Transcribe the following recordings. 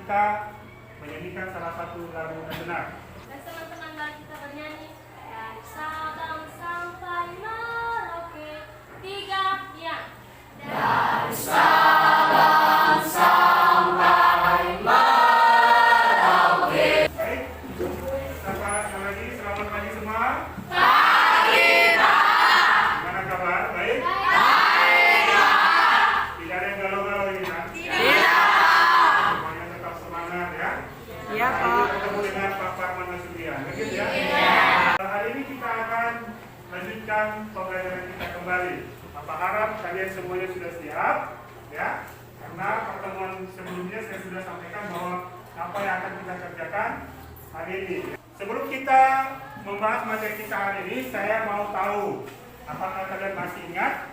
kita menyanyikan salah satu lagu yang benar. Dan teman-teman mari kita bernyanyi dari Sabang sampai Merauke. Tiga, ya. Dari Sabang sampai Merauke. Baik, selamat lagi, selamat pagi semua. Pagi Pak. Gimana kabar? Baik? Baik Pak. Tidak ada yang galau-galau ini kan? Tidak. Semuanya tetap semangat ya. Iya, Hari Pak. ini ketemu dengan Pak Parman Nasution, begitu ya? Iya. Hari ini kita akan lanjutkan pembelajaran kita kembali. Apa harap kalian semuanya sudah siap, ya? Karena pertemuan sebelumnya saya sudah sampaikan bahwa apa yang akan kita kerjakan hari ini. Sebelum kita membahas materi kita hari ini, saya mau tahu apakah kalian masih ingat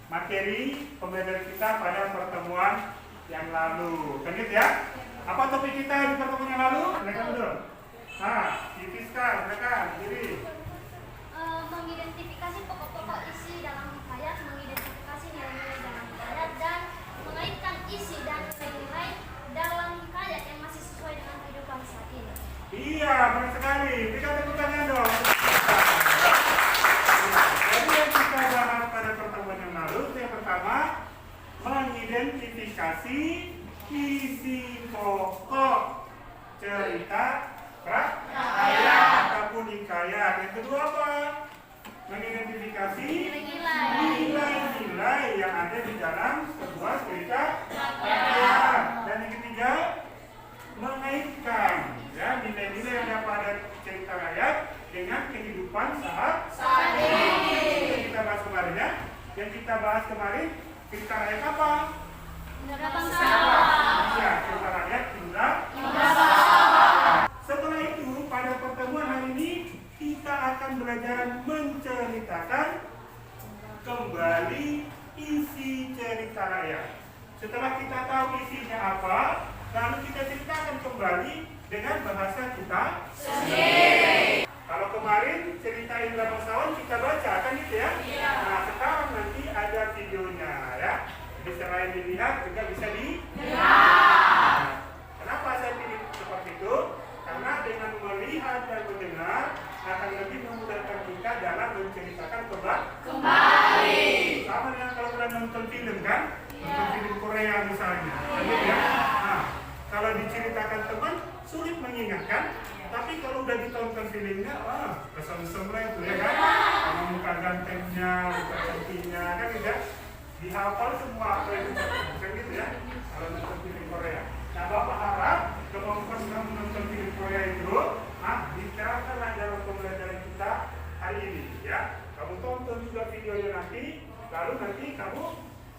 materi pembelajaran kita pada pertemuan yang lalu. Kan gitu ya? Apa topik kita di pertemuan yang lalu? Mereka dulu. Nah, Fiskal, mereka diri. Mengidentifikasi pokok-pokok isi dalam hikayat, mengidentifikasi nilai-nilai dalam hikayat, dan mengaitkan isi dan nilai dalam hikayat yang masih sesuai dengan kehidupan saat ini. Iya, benar sekali. Berikan tepuk tangan dong. Jadi yang kita bahas pada pertemuan yang lalu, yang pertama, mengidentifikasi isi pokok cerita ataupun hikayat. Yang kedua apa? Mengidentifikasi nilai-nilai yang ada di dalam sebuah cerita rakyat. Dan yang ketiga, mengaitkan ya nilai-nilai yang ada pada cerita rakyat dengan kehidupan saat ini. Kita bahas kemarin ya. Yang kita bahas kemarin cerita rakyat apa? Indra Bangsa. Ya, cerita rakyat Indra. Setelah itu pada pertemuan hari ini kita akan belajar menceritakan kembali isi cerita rakyat. Setelah kita tahu isinya apa, lalu kita ceritakan kembali dengan bahasa kita sendiri. Kalau kemarin cerita Indra Bangsawan kita baca kan gitu ya? Iya. Nah sekarang nanti ada videonya ya. Jadi selain dilihat juga bisa didengar. Kenapa saya pilih seperti itu? Karena dengan melihat dan mendengar akan lebih memudahkan kita dalam menceritakan kembali. Sama dengan kalau kalian nonton film kan? Nonton film Korea misalnya. Gitu ya? Nah, kalau diceritakan teman sulit mengingatkan. Tapi kalau udah ditonton filmnya, kesan-kesan itu ya kan? Sama muka gantengnya, muka cantiknya kan gitu ya? Dihafal semua apa yang kan gitu ya? Kalau nonton film Korea. Nah, Bapak harap kemampuan kamu menonton film Korea itu, diterapkanlah dalam pembelajaran kita hari ini ya. Kamu tonton juga videonya nanti, lalu nanti kamu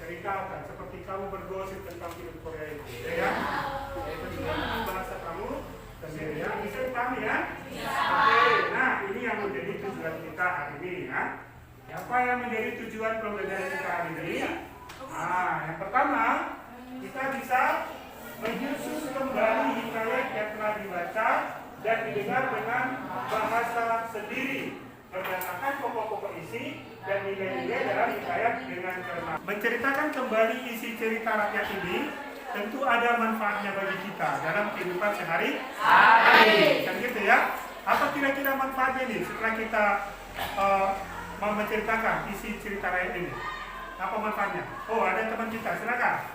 ceritakan seperti kamu bergosip tentang film Korea itu, ya kan? Itu dengan bahasa kamu sendiri ya. Bisa dipahami ya? Oke, nah ini yang menjadi tujuan kita hari ini ya. Apa yang menjadi tujuan pembelajaran kita hari ini? Yang pertama, kita bisa menyusun kembali hikayat yang telah dibaca dan didengar dengan bahasa sendiri berdasarkan pokok-pokok isi dan nilai-nilai dalam hikayat dengan cermat. Menceritakan kembali isi cerita rakyat ini tentu ada manfaatnya bagi kita dalam kehidupan sehari-hari. Kan gitu ya? Apa kira-kira manfaatnya ini setelah kita mau menceritakan isi cerita rakyat ini? Apa manfaatnya? Oh, ada teman kita, silakan.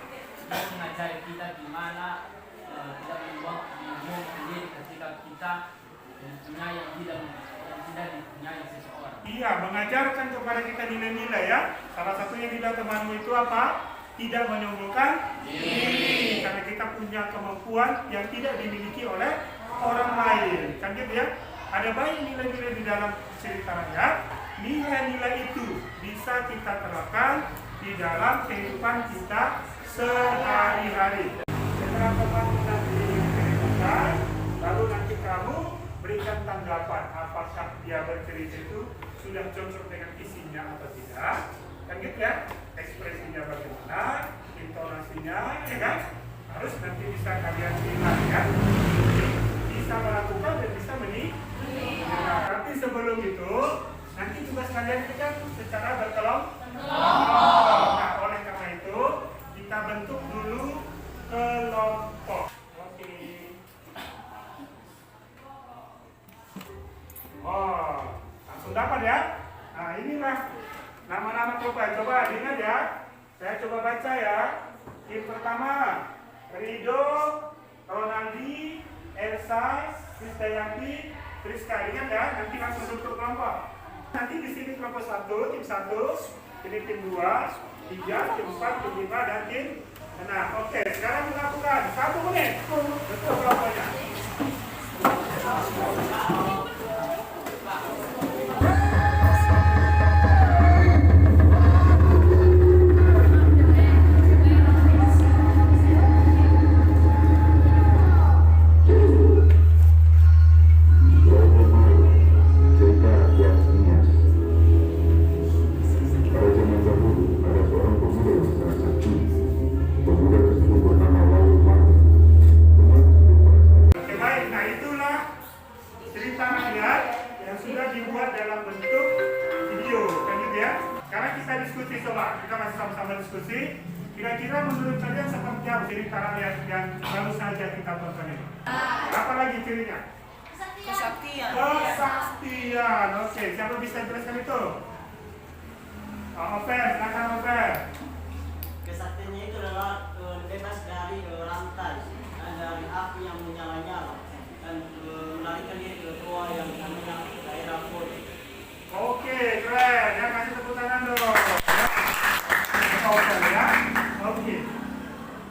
Dia mengajari kita gimana tidak membuang sendiri ketika kita mempunyai yang tidak dipunyai seseorang. Iya, mengajarkan kepada kita nilai-nilai ya. Salah satunya nilai temanmu itu apa? Tidak menyombongkan diri. Karena kita punya kemampuan yang tidak dimiliki oleh orang lain. Kan gitu ya? Ada banyak nilai-nilai di dalam cerita rakyat. Nilai-nilai itu bisa kita terapkan di dalam kehidupan kita sehari-hari. Setelah teman kita diceritakan, lalu nanti kamu berikan tanggapan apakah dia bercerita itu sudah cocok dengan isinya atau tidak. Kan gitu ya? Ekspresinya bagaimana, intonasinya, ya kan? Harus nanti bisa kalian lihat ya. Bisa melakukan dan bisa menilai. Tapi sebelum itu, nanti tugas kalian itu kan secara berkelompok. Nah, oleh karena itu kita bentuk dulu kelompok. Oke. dapat ya? Nah inilah nama-nama korban. Coba diingat ya. Saya coba baca ya. Tim pertama, Rido, Ronaldi, Elsa, Krisdayanti, Friska. Ingat ya, nanti langsung bentuk kelompok. Nanti di sini kelompok 1, tim 1, ini tim 2, 3, tim 4, tim 5, dan tim 6. Oke, sekarang dilakukan 1 menit. Bentuk kelompoknya. Kira-kira menurut kalian seperti apa cerita rakyat yang baru saja kita tonton ini? Apa lagi cirinya? Kesaktian. Kesaktian. Oke, siapa bisa jelaskan itu? Oper, silakan Oper. Kesaktiannya itu adalah bebas dari rantai dan dari api yang menyala-nyala dan melarikan diri ke goa yang namanya daerah Poli. Oke, keren. Ya, kasih tepuk tangan dong. Oper ya. Oke.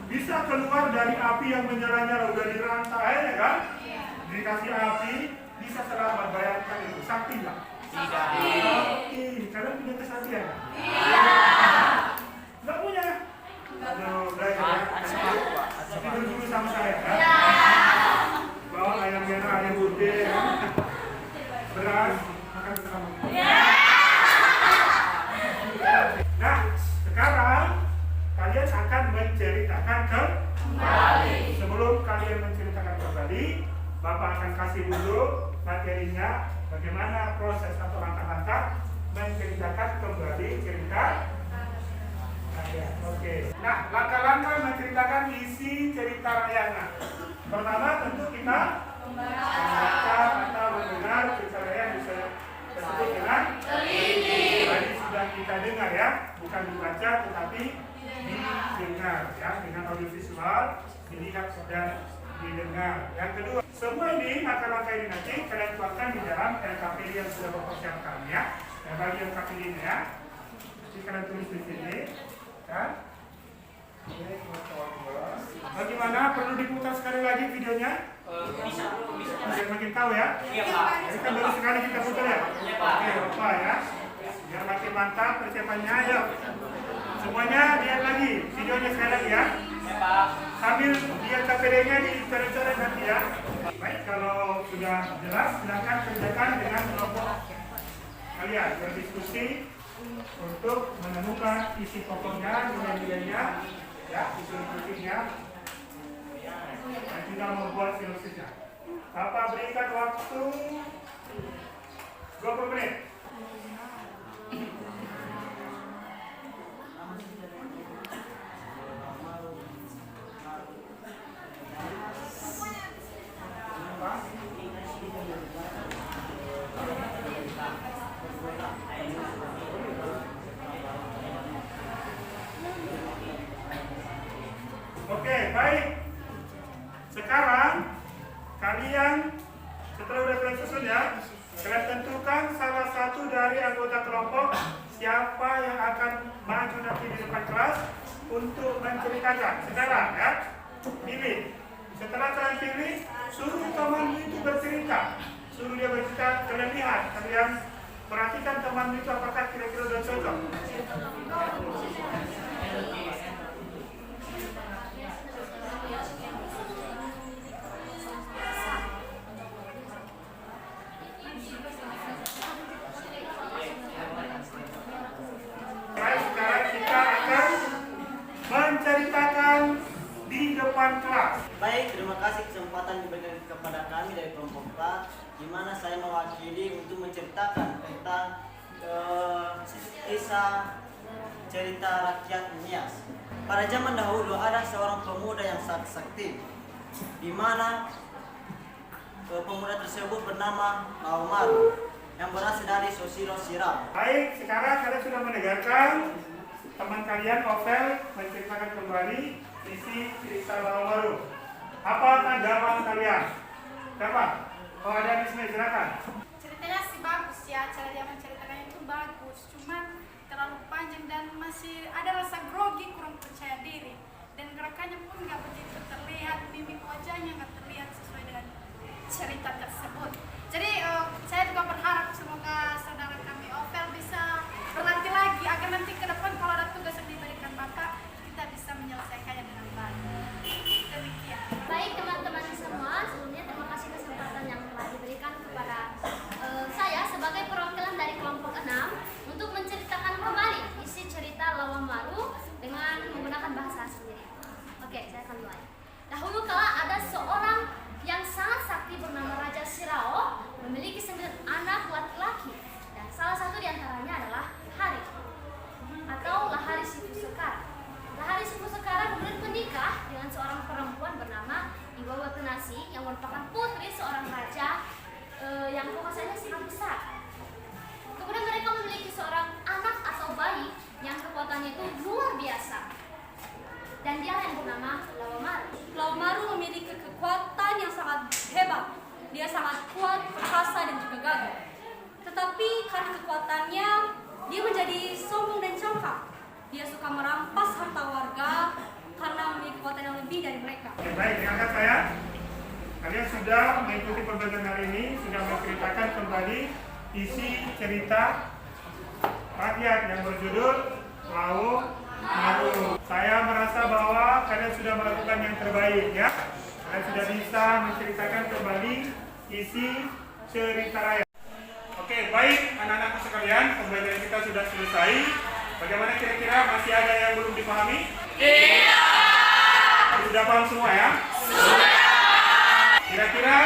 Bisa keluar dari api yang menyala-nyala, udah dirantai ya kan? Dikasih api, bisa selamat. Bayangkan itu, sakti nggak? Sakti. Kalian punya kesaktian? Iya. Nggak punya? Aduh, belajar ya. Tidur dulu sama saya ya. Bawa ayam merah, ayam putih, beras, makan bersama. Nah, sekarang kalian akan menceritakan kembali. Sebelum kalian menceritakan kembali, Bapak akan kasih dulu materinya, bagaimana proses atau langkah-langkah menceritakan kembali cerita. Oke. Nah, langkah-langkah menceritakan isi cerita rakyatnya. Pertama tentu kita membaca atau mendengar cerita rakyat bisa tersebut dengan teliti. Tadi sudah kita dengar ya, bukan dibaca tetapi didengar ya, dengan audiovisual, dilihat dan didengar. Yang kedua, semua ini langkah-langkah ini nanti kalian tuangkan di dalam LKPD yang sudah Bapak siapkan ya. Dan bagi LKPD ini ya, jadi kalian tulis di sini kan. Bagaimana? Perlu diputar sekali lagi videonya? Bisa. Biar makin tahu ya. Iya Pak. Jadi kan baru sekali kita putar ya. Iya Pak. Oke, Bapak ya. Biar makin mantap persiapannya, ayo. Semuanya lihat lagi videonya sekali lagi ya. Iya Pak. Sambil lihat KPD-nya di coret-coret nanti ya. Baik, kalau sudah jelas silakan kerjakan dengan kelompok kalian berdiskusi untuk menemukan isi pokoknya, nilai-nilainya, ya, isi-isinya, dan juga membuat sinopsisnya. Bapak berikan waktu 20 menit. Oke, baik. Sekarang kalian setelah udah kalian susun ya, kalian tentukan salah satu dari anggota kelompok siapa yang akan maju nanti di depan kelas untuk menceritakan. Sekarang ya, pilih. Setelah kalian pilih, suruh temanmu itu bercerita. Suruh dia bercerita, kalian lihat, kalian perhatikan temanmu itu apakah kira-kira udah cocok. Sekarang kita akan menceritakan di depan kelas. Baik, terima kasih kesempatan diberikan kepada kami dari kelompok 4, di mana saya mewakili untuk menceritakan tentang kisah cerita rakyat Nias. Pada zaman dahulu ada seorang pemuda yang sangat sakti, di mana pemuda tersebut bernama Aumar. yang berasal dari Susilo Siram. Baik, sekarang kalian sudah mendengarkan teman kalian Ovel menceritakan kembali isi cerita Lawaru. Apa tanggapan kalian? Siapa? Oh, ada di sini, silakan. Ceritanya sih bagus ya, cara dia menceritakan itu bagus, cuman terlalu panjang dan masih ada rasa grogi, kurang percaya diri, dan gerakannya pun nggak begitu terlihat, mimik wajahnya nggak terlihat sesuai dengan cerita tersebut. Jadi saya juga berharap semoga saudara kami Ovel bisa berlatih lagi agar nanti ke depan kalau ada tugas yang diberikan Bapak kita bisa menyelesaikannya dengan baik. Demikian. Baik teman-teman semua, sebelumnya terima kasih kesempatan yang telah diberikan kepada saya sebagai perwakilan dari kelompok 6 untuk menceritakan kembali isi cerita Lawamaru dengan menggunakan bahasa sendiri. Oke, saya akan mulai. Dahulu kala ada seorang yang sangat sakti bernama Raja Sirao, memiliki 9 anak laki-laki dan salah satu diantaranya adalah Hari atau Lahari Sifusekara. Lahari Sifusekara kemudian menikah dengan seorang perempuan bernama Iwawa Tenasi yang merupakan putri seorang raja yang kekuasaannya sangat besar. Kemudian mereka memiliki seorang anak atau bayi yang kekuatannya itu luar biasa. Dan dia yang bernama Lawamaru. Lawamaru memiliki kekuatan yang sangat hebat. Dia sangat kuat, perkasa, dan juga gagah. Tetapi karena kekuatannya, dia menjadi sombong dan congkak. Dia suka merampas harta warga karena memiliki kekuatan yang lebih dari mereka. Oke, baik, dengarkan saya. Kalian sudah mengikuti pembelajaran hari ini, sudah menceritakan kembali isi cerita rakyat yang berjudul Lawamaru. Saya merasa bahwa kalian sudah melakukan yang terbaik ya. Kalian sudah bisa menceritakan kembali isi cerita rakyat. Oke, baik anak-anakku sekalian, pembelajaran kita sudah selesai. Bagaimana kira-kira masih ada yang belum dipahami? Iya. Sudah paham semua ya? Sudah. Kira-kira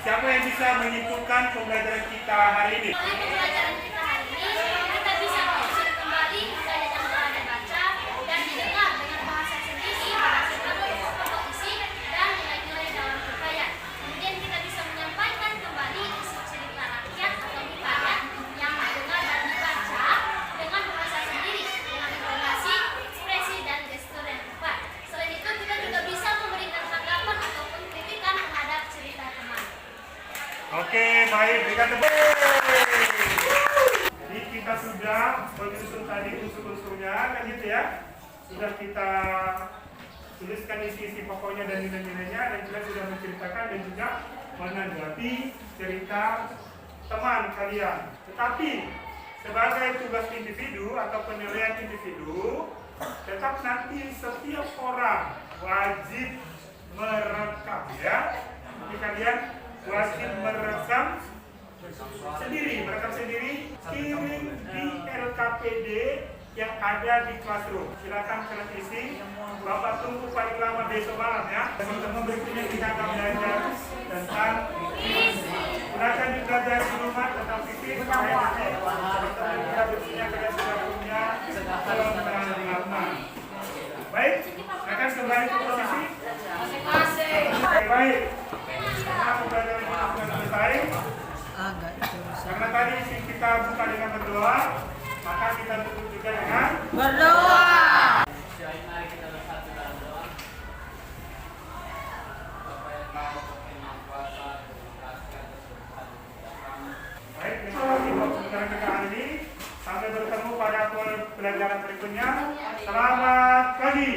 siapa yang bisa menyimpulkan pembelajaran kita hari ini? Melalui pembelajaran kita hari ini, kita bisa menyusun kembali hikayat yang telah dibaca dan didengar dengan bahasa sendiri berdasarkan pokok isi dan nilai-nilai dalam hikayat. Kemudian kita bisa menyampaikan kembali isi cerita rakyat atau hikayat yang didengar dan dibaca dengan bahasa sendiri, dengan intonasi, ekspresi, dan gestur yang tepat. Selain itu, kita juga bisa memberikan tanggapan ataupun kritikan terhadap cerita teman. Oke, baik, berikan tepuk. Jadi kita sudah menyusun tadi unsur-unsurnya, kan gitu ya. Sudah kita tuliskan isi-isi pokoknya dan nilai-nilainya, dan kita sudah menceritakan dan juga menanggapi cerita teman kalian. Tetapi sebagai tugas individu atau penilaian individu, tetap nanti setiap orang wajib merekam ya. Jadi kalian wajib merekam sendiri, kirim di LKPD yang ada di classroom. Silakan kalian isi. Bapak tunggu paling lama besok malam ya. Teman-teman berikutnya kita akan belajar tentang gunakan juga dari rumah tentang fisik. Teman-teman kita berikutnya kalian sudah punya pengalaman. Baik, akan kembali ke posisi masing-masing. Baik. Karena pembelajaran kita sudah selesai. Karena tadi kita buka dengan berdoa, maka kita tutup juga dengan Berdoa. Mari kita bersatu dalam doa. Bapa yang maha kuasa, terima kasih atas berkat kami. baik. Terima kasih buat pembelajaran kita hari ini. Sampai bertemu pada pelajaran berikutnya. Selamat pagi.